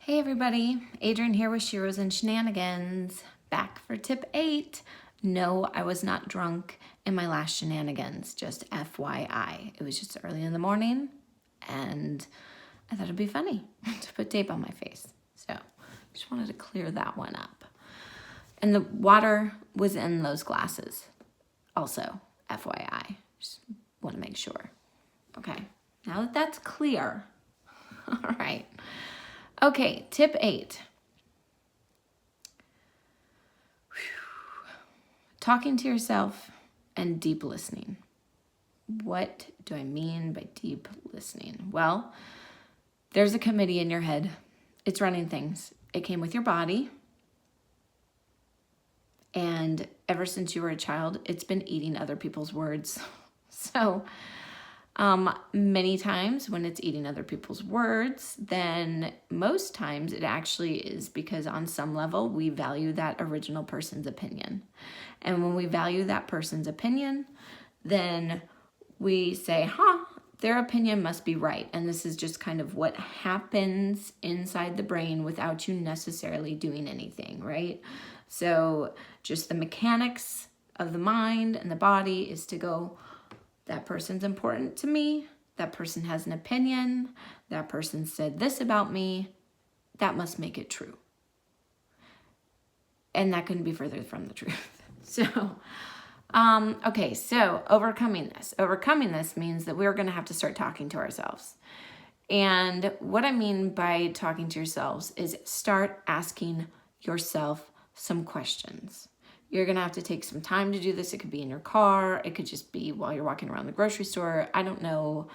Hey everybody, Adrienne here with Sheroes and Shenanigans, back for tip 8. No, I was not drunk in my last shenanigans, just FYI. It was just early in the morning and I thought it'd be funny to put tape on my face. So just wanted to clear that one up. And the water was in those glasses also, FYI. Just want to make sure. Okay, now that that's clear, all right. Okay, tip 8. Talking to yourself and deep listening. What do I mean by deep listening? Well, there's a committee in your head. It's running things. It came with your body. And ever since you were a child, it's been eating other people's words. So many times when it's eating other people's words, then most times it actually is because on some level we value that original person's opinion. And when we value that person's opinion, then we say, their opinion must be right. And this is just kind of what happens inside the brain without you necessarily doing anything, right? So just the mechanics of the mind and the body is to go, that person's important to me. That person has an opinion. That person said this about me. That must make it true. And that couldn't be further from the truth. So, okay, so overcoming this. Overcoming this means that we're going to have to start talking to ourselves. And what I mean by talking to yourselves is start asking yourself some questions. You're going to have to take some time to do this. It could be in your car. It could just be while you're walking around the grocery store. I don't know,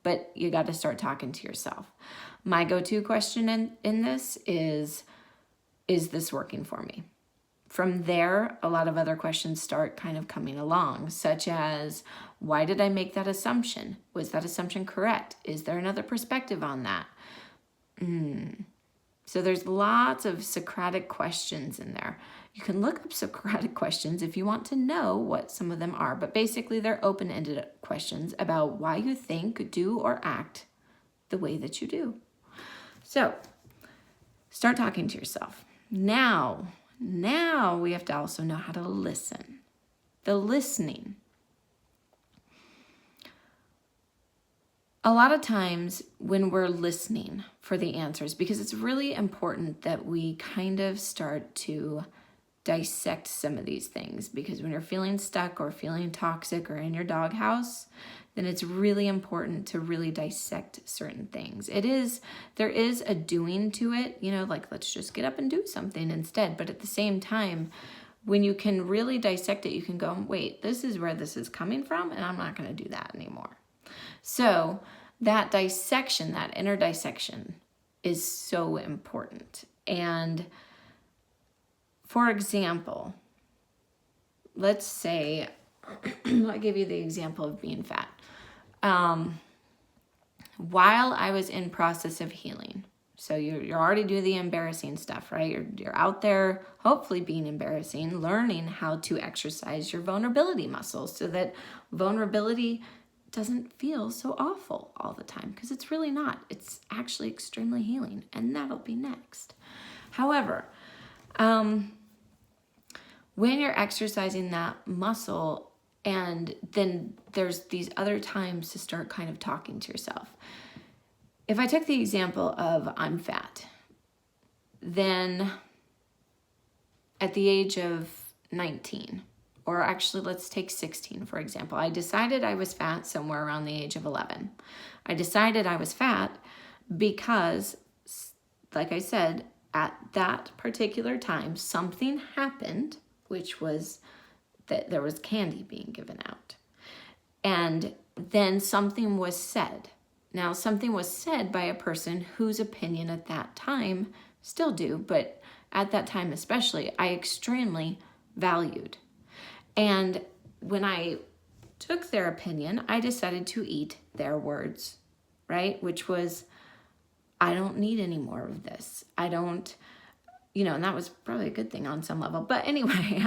but you got to start talking to yourself. My go-to question in this is this working for me? From there, a lot of other questions start kind of coming along, such as, why did I make that assumption? Was that assumption correct? Is there another perspective on that? So there's lots of Socratic questions in there. You can look up Socratic questions if you want to know what some of them are, but basically they're open-ended questions about why you think, do, or act the way that you do. So start talking to yourself. Now we have to also know how to listen. The listening. A lot of times when we're listening for the answers, because it's really important that we kind of start to dissect some of these things, because when you're feeling stuck or feeling toxic or in your doghouse, then it's really important to really dissect certain things. There is a doing to it, like let's just get up and do something instead. But at the same time, when you can really dissect it, you can go, wait, this is where this is coming from, and I'm not going to do that anymore. So that dissection, that inner dissection is so important. And for example, let's say, I'll give you the example of being fat. While I was in process of healing, so you're already doing the embarrassing stuff, right? You're out there, hopefully being embarrassing, learning how to exercise your vulnerability muscles so that vulnerability doesn't feel so awful all the time, because it's really not. It's actually extremely healing, and that'll be next. However, when you're exercising that muscle, and then there's these other times to start kind of talking to yourself. If I took the example of I'm fat, then at the age of 19, or actually let's take 16 for example, I decided I was fat somewhere around the age of 11. I decided I was fat because, like I said, at that particular time, something happened, which was that there was candy being given out. And then something was said. Now, something was said by a person whose opinion at that time, still do, but at that time especially, I extremely valued. And when I took their opinion, I decided to eat their words, right? Which was, I don't need any more of this. I don't, and that was probably a good thing on some level. But anyway,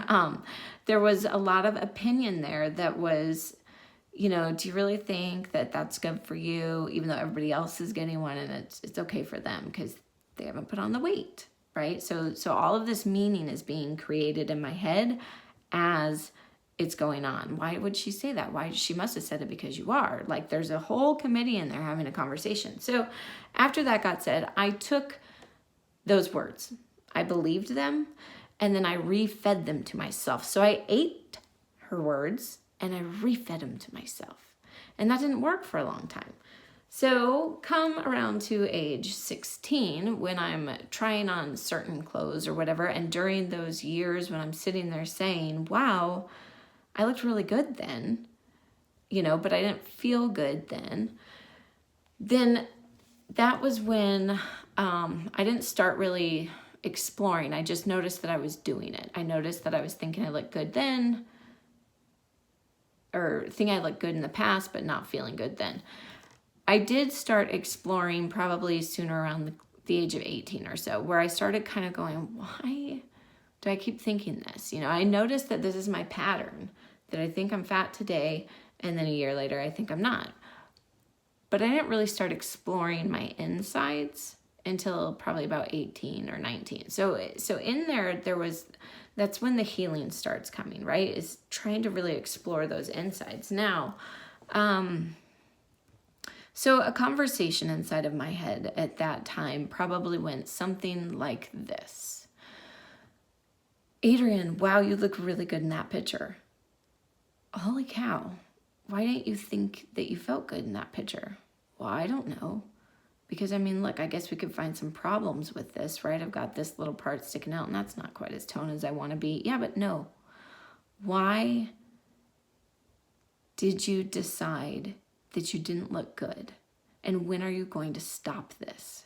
there was a lot of opinion there that was, do you really think that that's good for you, even though everybody else is getting one and it's okay for them because they haven't put on the weight, right? So all of this meaning is being created in my head as it's going on. Why would she say that? She must have said it because you are. Like, there's a whole committee in there having a conversation. So after that got said, I took those words, I believed them, and then I refed them to myself. So I ate her words and I refed them to myself. And that didn't work for a long time. So come around to age 16, when I'm trying on certain clothes or whatever, and during those years when I'm sitting there saying, wow, I looked really good then, but I didn't feel good then that was when I didn't start really exploring. I just noticed that I was doing it. I noticed that I was thinking I looked good then, or thinking I looked good in the past, but not feeling good then. I did start exploring probably sooner, around the age of 18 or so, where I started kind of going, why do I keep thinking this? I noticed that this is my pattern, that I think I'm fat today, and then a year later I think I'm not. But I didn't really start exploring my insides until probably about 18 or 19. So in that's when the healing starts coming, right? Is trying to really explore those insides. Now, so a conversation inside of my head at that time probably went something like this. Adrienne, wow, you look really good in that picture. Holy cow. Why didn't you think that you felt good in that picture? Well, I don't know. Because, look, I guess we could find some problems with this, right? I've got this little part sticking out, and that's not quite as toned as I want to be. Yeah, but no. Why did you decide that you didn't look good? And when are you going to stop this?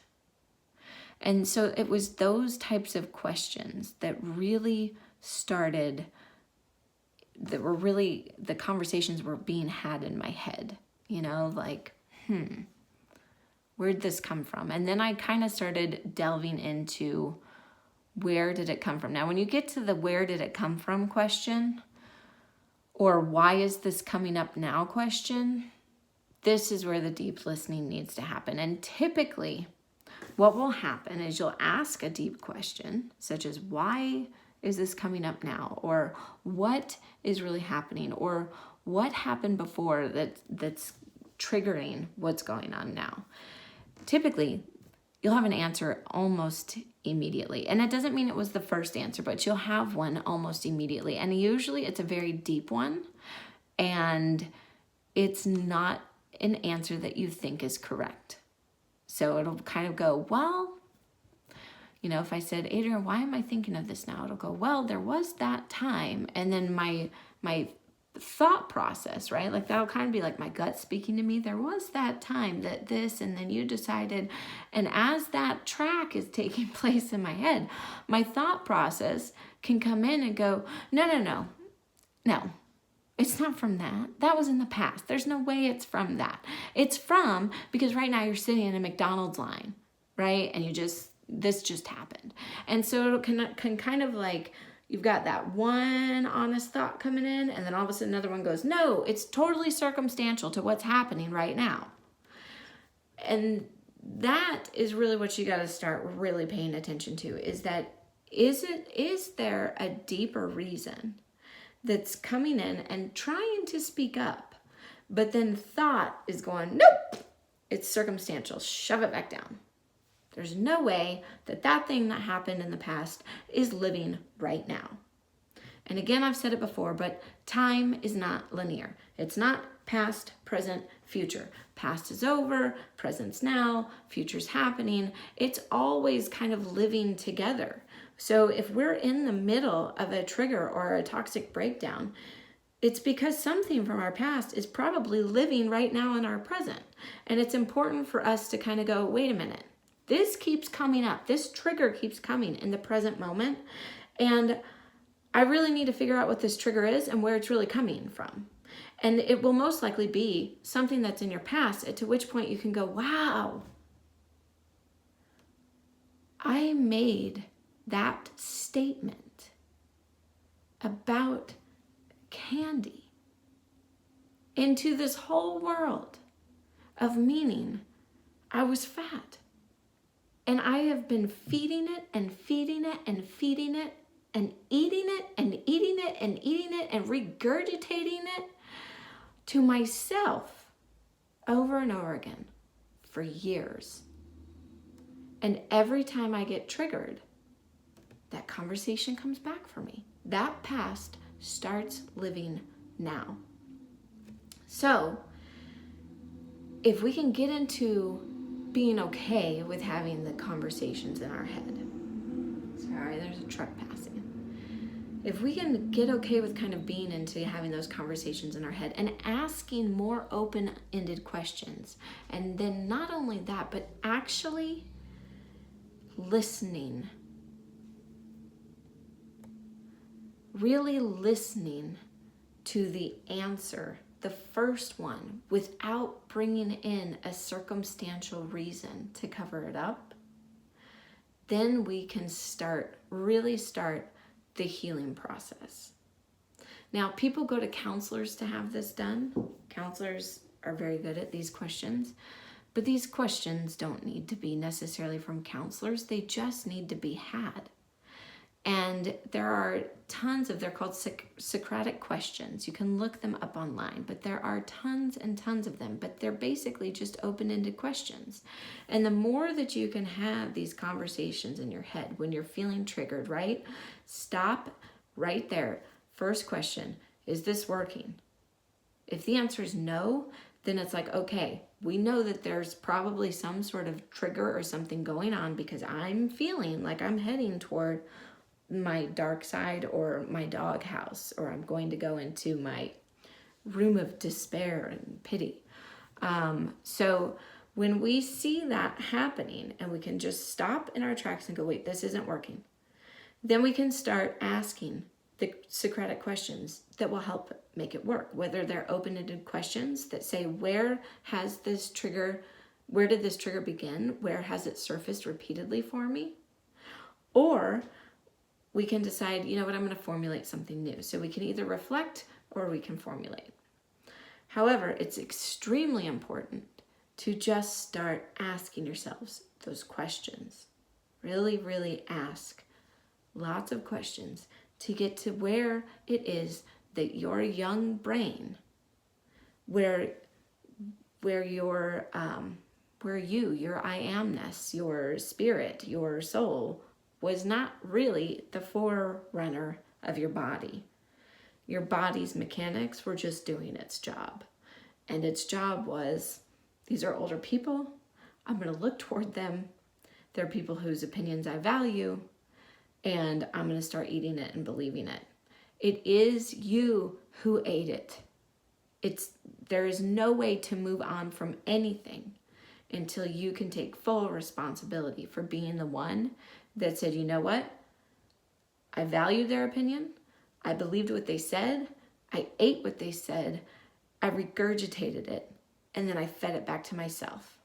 And so it was those types of questions that really started, the conversations were being had in my head, like, where'd this come from? And then I kind of started delving into, where did it come from? Now, when you get to the where did it come from question, or why is this coming up now question, this is where the deep listening needs to happen. And typically what will happen is you'll ask a deep question, such as, why is this coming up now? Or what is really happening? Or what happened before that's triggering what's going on now? Typically, you'll have an answer almost immediately. And it doesn't mean it was the first answer, but you'll have one almost immediately. And usually it's a very deep one, and it's not an answer that you think is correct. So it'll kind of go, well, if I said, Adrienne, why am I thinking of this now? It'll go, well, there was that time. And then my thought process, right? Like, that'll kind of be like my gut speaking to me. There was that time that this, and then you decided. And as that track is taking place in my head, my thought process can come in and go, no. It's not from that. That was in the past. There's no way it's from that. It's from, because right now you're sitting in a McDonald's line, right? And this just happened. And so it can kind of like, you've got that one honest thought coming in, and then all of a sudden another one goes, no, it's totally circumstantial to what's happening right now. And that is really what you got to start really paying attention to, is there a deeper reason that's coming in and trying to speak up, but then thought is going, nope, it's circumstantial, shove it back down. There's no way that thing that happened in the past is living right now. And again, I've said it before, but time is not linear. It's not past, present, future. Past is over, present's now, future's happening. It's always kind of living together. So if we're in the middle of a trigger or a toxic breakdown, it's because something from our past is probably living right now in our present. And it's important for us to kind of go, wait a minute, this keeps coming up. This trigger keeps coming in the present moment. And I really need to figure out what this trigger is and where it's really coming from. And it will most likely be something that's in your past, to which point you can go, wow, I made that statement about candy into this whole world of meaning I was fat. And I have been feeding it and feeding it and feeding it and eating it and eating it and eating it and regurgitating it to myself over and over again for years. And every time I get triggered, that conversation comes back for me. That past starts living now. So, if we can get into being okay with having the conversations in our head. Sorry, there's a truck passing. If we can get okay with kind of being into having those conversations in our head and asking more open-ended questions, and then not only that, but actually listening, really listening to the answer, the first one, without bringing in a circumstantial reason to cover it up, then we can really start the healing process. Now, people go to counselors to have this done. Counselors are very good at these questions, but these questions don't need to be necessarily from counselors. They just need to be had. And there are tons of, they're called Socratic questions. You can look them up online, but there are tons and tons of them, but they're basically just open-ended questions. And the more that you can have these conversations in your head when you're feeling triggered, right? Stop right there. First question, is this working? If the answer is no, then it's like, okay, we know that there's probably some sort of trigger or something going on because I'm feeling like I'm heading toward my dark side or my doghouse, or I'm going to go into my room of despair and pity. So when we see that happening and we can just stop in our tracks and go, wait, this isn't working, then we can start asking the Socratic questions that will help make it work, whether they're open-ended questions that say, where did this trigger begin? Where has it surfaced repeatedly for me? Or we can decide, you know what, I'm going to formulate something new. So we can either reflect or we can formulate. However, it's extremely important to just start asking yourselves those questions. Really, really ask lots of questions to get to where it is that your young brain, where your I amness, your spirit, your soul, was not really the forerunner of your body. Your body's mechanics were just doing its job. And its job was, these are older people, I'm going to look toward them. They're people whose opinions I value, and I'm going to start eating it and believing it. It is you who ate it. There is no way to move on from anything until you can take full responsibility for being the one that said, you know what? I valued their opinion. I believed what they said. I ate what they said. I regurgitated it. And then I fed it back to myself.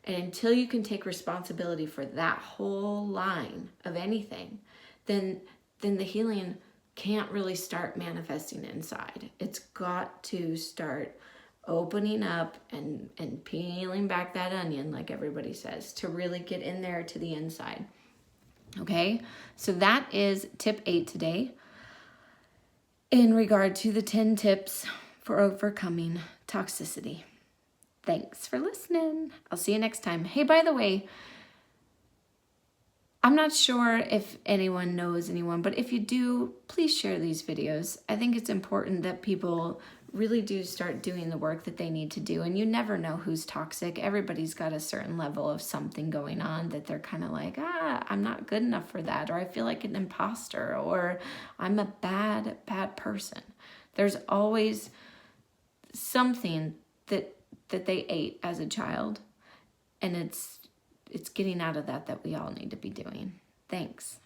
And until you can take responsibility for that whole line of anything, then the healing can't really start manifesting inside. It's got to start opening up and peeling back that onion, like everybody says, to really get in there to the inside. Okay, so that is tip 8 today in regard to the 10 tips for overcoming toxicity. Thanks for listening. I'll see you next time. Hey, by the way, I'm not sure if anyone knows anyone, but if you do, please share these videos. I think it's important that people really do start doing the work that they need to do. And you never know who's toxic. Everybody's got a certain level of something going on that they're kind of like, I'm not good enough for that, or I feel like an imposter, or I'm a bad person. There's always something that they ate as a child, and it's getting out of that we all need to be doing. Thanks.